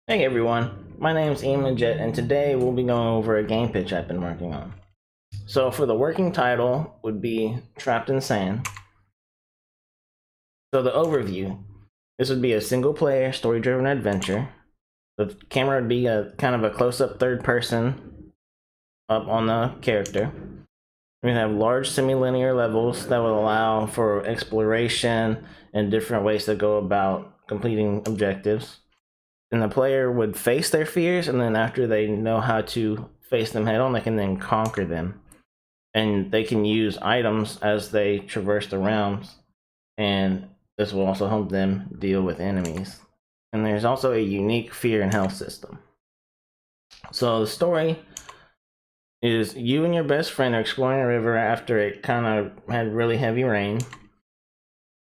Hey everyone, my name's Ian Jet, and today we'll be going over a game pitch I've been working on. So for the working title would be Trapped in Sand. So the overview, this would be a single player story-driven adventure. The camera would be a kind of a close-up third person up on the character. We have large semi-linear levels that will allow for exploration and different ways to go about completing objectives. And the player would face their fears, and then after they know how to face them head on, they can then conquer them. And they can use items as they traverse the realms, and this will also help them deal with enemies. And there's also a unique fear and health system. So the story is you and your best friend are exploring a river after it kind of had really heavy rain.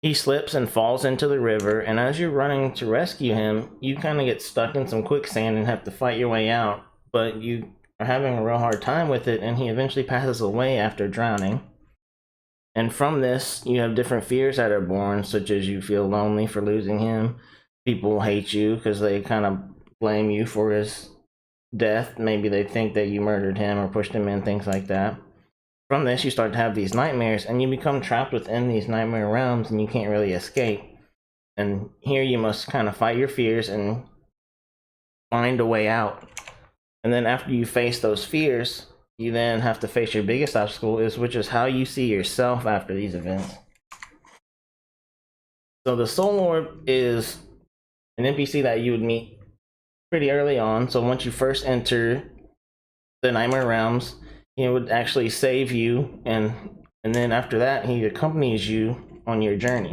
He slips and falls into the river, and as you're running to rescue him, you kind of get stuck in some quicksand and have to fight your way out, but you are having a real hard time with it, and he eventually passes away after drowning. And from this, you have different fears that are born, such as you feel lonely for losing him, people hate you because they kind of blame you for his death. Maybe they think that you murdered him or pushed him in, things like that. From this, you start to have these nightmares, and you become trapped within these nightmare realms, and you can't really escape. And here you must kind of fight your fears and find a way out. And then after you face those fears, you then have to face your biggest obstacle, which is how you see yourself after these events. So the Soul Orb is an NPC that you would meet pretty early on. So once you first enter the Nightmare Realms, he would actually save you, and then after that, he accompanies you on your journey.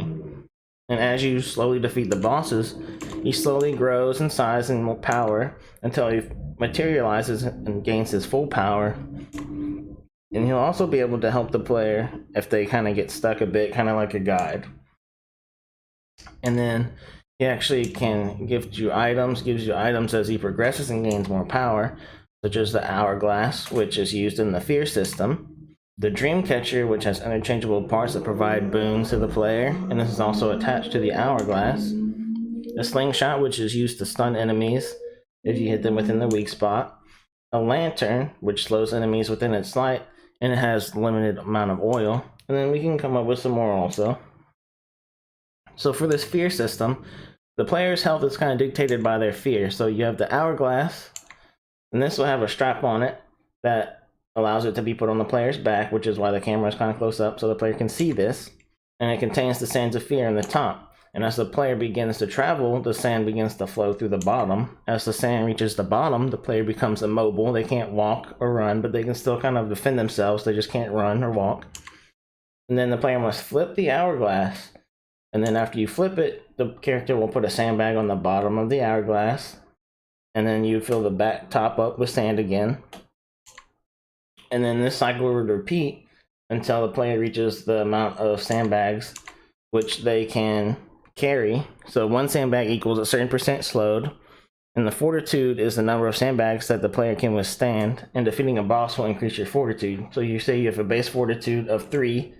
And as you slowly defeat the bosses, he slowly grows in size and more power until he materializes and gains his full power. And he'll also be able to help the player if they kind of get stuck a bit, kind of like a guide. And then he actually can gives you items as he progresses and gains more power, such as the Hourglass, which is used in the Fear system, the Dreamcatcher, which has interchangeable parts that provide boons to the player, and this is also attached to the Hourglass, a Slingshot, which is used to stun enemies if you hit them within the weak spot, a Lantern, which slows enemies within its light, and it has limited amount of oil, and then we can come up with some more also. So for this Fear system, the player's health is kind of dictated by their fear. So you have the Hourglass, and this will have a strap on it that allows it to be put on the player's back, which is why the camera is kind of close up so the player can see this. And it contains the Sands of Fear in the top. And as the player begins to travel, the sand begins to flow through the bottom. As the sand reaches the bottom, the player becomes immobile. They can't walk or run, but they can still kind of defend themselves. They just can't run or walk. And then the player must flip the Hourglass. And then after you flip it, the character will put a sandbag on the bottom of the Hourglass. And then you fill the back top up with sand again. And then this cycle would repeat until the player reaches the amount of sandbags which they can carry. So one sandbag equals a certain percent slowed, and the fortitude is the number of sandbags that the player can withstand, and defeating a boss will increase your fortitude. So you say you have a base fortitude of 3,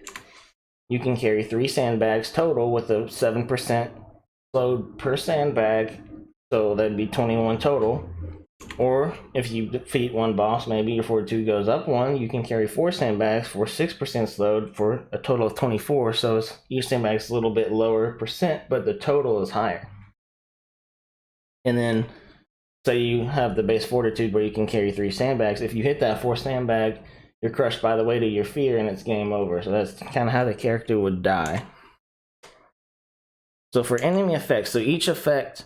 you can carry 3 sandbags total with a 7% slowed per sandbag, so that'd be 21 total. Or if you defeat one boss, maybe your fortitude goes up 1, you can carry 4 sandbags for 6% slowed for a total of 24. So each sandbag is a little bit lower percent, but the total is higher. And then say you have the base fortitude where you can carry 3 sandbags. If you hit that 4th sandbag, you're crushed by the weight of your fear and it's game over. So that's kind of how the character would die. So for enemy effects, so each effect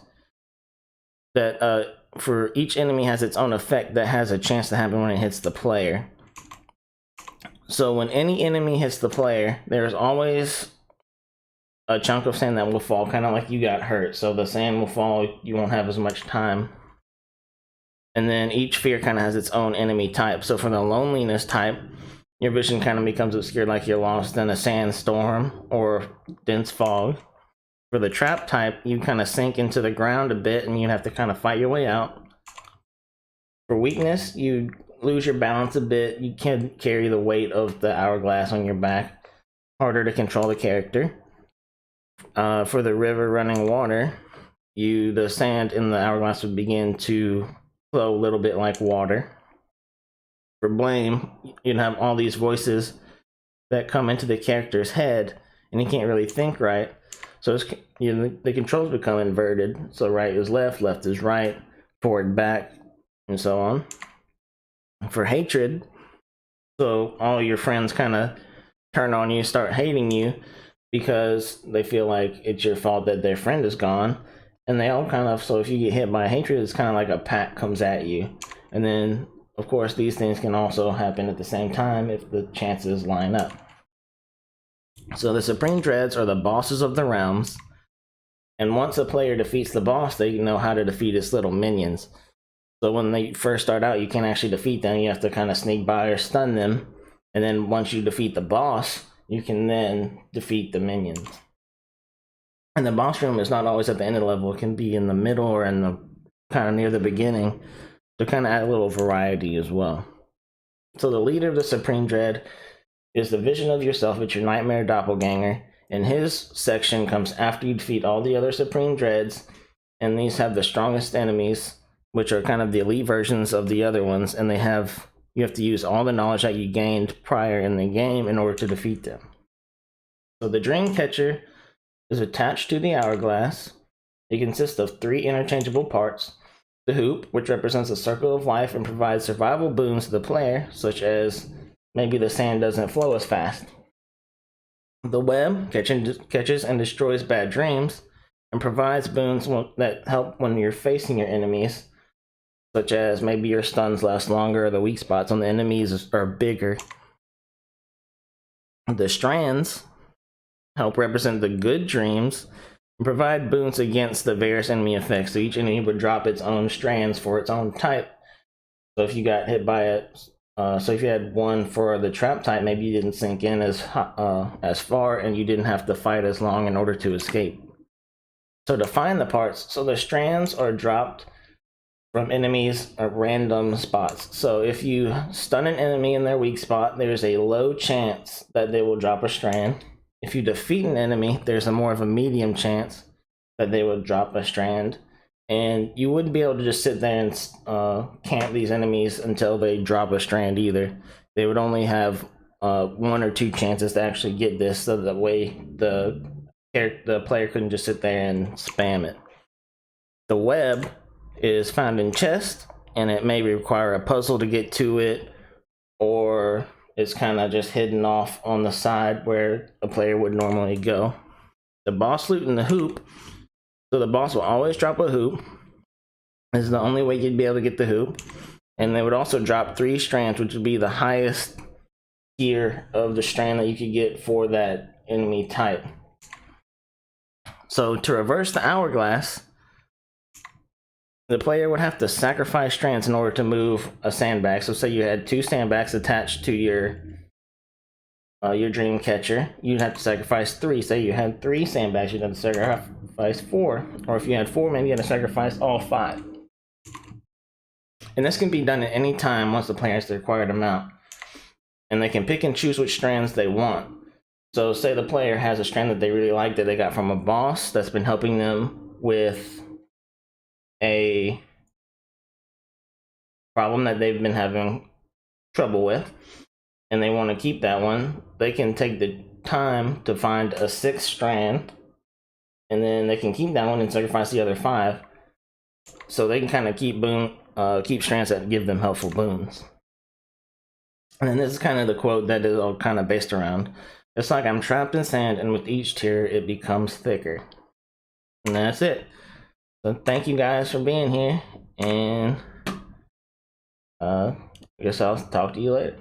that for each enemy has its own effect that has a chance to happen when it hits the player. So when any enemy hits the player, there's always a chunk of sand that will fall, kind of like you got hurt. So the sand will fall, you won't have as much time. And then each fear kind of has its own enemy type. So for the loneliness type, your vision kind of becomes obscured like you're lost in a sandstorm or dense fog. For the trap type, you kind of sink into the ground a bit and you have to kind of fight your way out. For weakness, you lose your balance a bit. You can carry the weight of the Hourglass on your back. Harder to control the character. For the river running water, the sand in the hourglass would begin to flow a little bit like water. For blame, you'd have all these voices that come into the character's head, and he can't really think right. So the controls become inverted. So right is left, left is right, forward, back, and so on. For hatred, so all your friends kind of turn on you, start hating you, because they feel like it's your fault that their friend is gone. And they all kind of, so if you get hit by hatred, it's kind of like a pack comes at you. And then, of course, these things can also happen at the same time if the chances line up. So the Supreme Dreads are the bosses of the realms. And once a player defeats the boss, they know how to defeat its little minions. So when they first start out, you can't actually defeat them. You have to kind of sneak by or stun them. And then once you defeat the boss, you can then defeat the minions. And the boss room is not always at the end of the level. It can be in the middle or in the kind of near the beginning to kind of add a little variety as well. So the leader of the Supreme Dread is the vision of yourself. It's your nightmare doppelganger. And his section comes after you defeat all the other Supreme Dreads. And these have the strongest enemies, which are kind of the elite versions of the other ones. And you have to use all the knowledge that you gained prior in the game in order to defeat them. So the Dreamcatcher is attached to the hourglass. It consists of 3 interchangeable parts. The hoop, which represents a circle of life and provides survival boons to the player, such as maybe the sand doesn't flow as fast. The web catches and destroys bad dreams and provides boons that help when you're facing your enemies, such as maybe your stuns last longer or the weak spots on the enemies are bigger. The strands help represent the good dreams and provide boons against the various enemy effects. So each enemy would drop its own strands for its own type. So if you got hit by it, so if you had one for the trap type, maybe you didn't sink in as far and you didn't have to fight as long in order to escape. So to find the parts, so the strands are dropped from enemies at random spots. So if you stun an enemy in their weak spot, there's a low chance that they will drop a strand. If you defeat an enemy, there's a more of a medium chance that they would drop a strand. And you wouldn't be able to just sit there and camp these enemies until they drop a strand either. They would only have 1 or 2 chances to actually get this, so that way the player couldn't just sit there and spam it. The web is found in chest, and it may require a puzzle to get to it, or it's kind of just hidden off on the side where a player would normally go. The boss loot and the hoop. So the boss will always drop a hoop. This is the only way you'd be able to get the hoop. And they would also drop 3 strands, which would be the highest tier of the strand that you could get for that enemy type. So to reverse the hourglass, the player would have to sacrifice strands in order to move a sandbag. So say you had 2 sandbags attached to your dream catcher, you'd have to sacrifice 3. Say you had 3 sandbags, you'd have to sacrifice 4. Or if you had 4, maybe you had to sacrifice all 5. And this can be done at any time once the player has the required amount. And they can pick and choose which strands they want. So say the player has a strand that they really like that they got from a boss that's been helping them with a problem that they've been having trouble with, and they want to keep that one. They can take the time to find a 6th strand, and then they can keep that one and sacrifice the other 5, so they can kind of keep strands that give them helpful boons. And then this is kind of the quote that is all kind of based around. It's like I'm trapped in sand, and with each tier it becomes thicker. And that's it. So thank you guys for being here, and I guess I'll talk to you later.